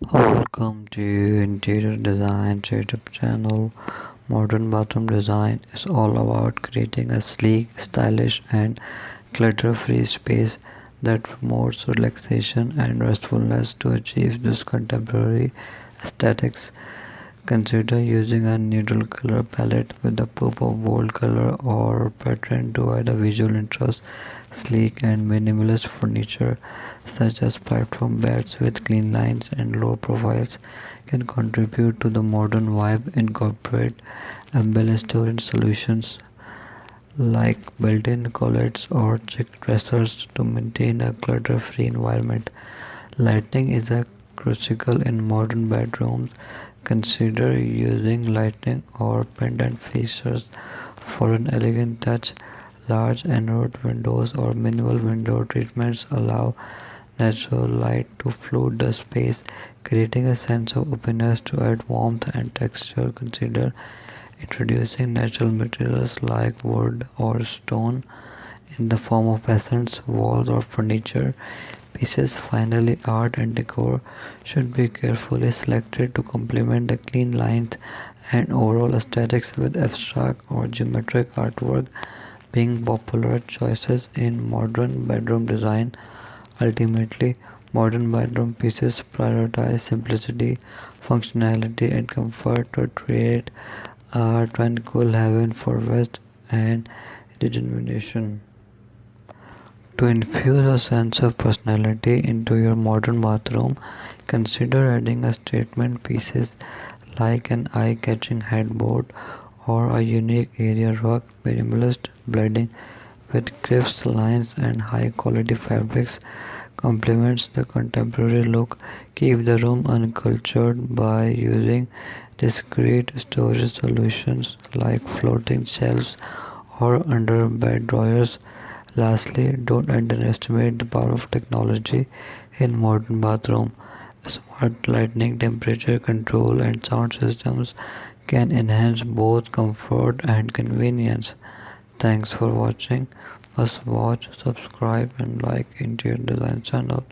Welcome to Interior Design YouTube channel. Modern bathroom design is all about creating a sleek, stylish, and clutter-free space that promotes relaxation and restfulness. To achieve this contemporary aesthetics, consider using a neutral color palette with a pop of bold color or pattern to add a visual interest. Sleek and minimalist furniture, such as platform beds with clean lines and low profiles, can contribute to the modern vibe. Incorporate embellished storage solutions like built-in closets or check dressers to maintain a clutter-free environment. Lighting is a crucial in modern bedrooms. Consider using lighting or pendant fixtures for an elegant touch. Large angled windows or minimal window treatments allow natural light to flood the space, creating a sense of openness. To add warmth and texture, consider introducing natural materials like wood or stone in the form of accents, walls, or furniture pieces. Finally, art and decor should be carefully selected to complement the clean lines and overall aesthetics, with abstract or geometric artwork being popular choices in modern bedroom design. Ultimately, modern bedroom pieces prioritize simplicity, functionality, and comfort to create a tranquil haven for rest and rejuvenation. To infuse a sense of personality into your modern bathroom, consider adding a statement pieces like an eye-catching headboard or a unique area rug. Minimalist blending with crisp lines and high-quality fabrics complements the contemporary look. Keep the room uncultured by using discreet storage solutions like floating shelves or under bed drawers. Lastly, don't underestimate the power of technology in modern bathroom. Smart lighting, temperature control, and sound systems can enhance both comfort and convenience. Thanks for watching. Must watch, subscribe, and like Interior Design channel.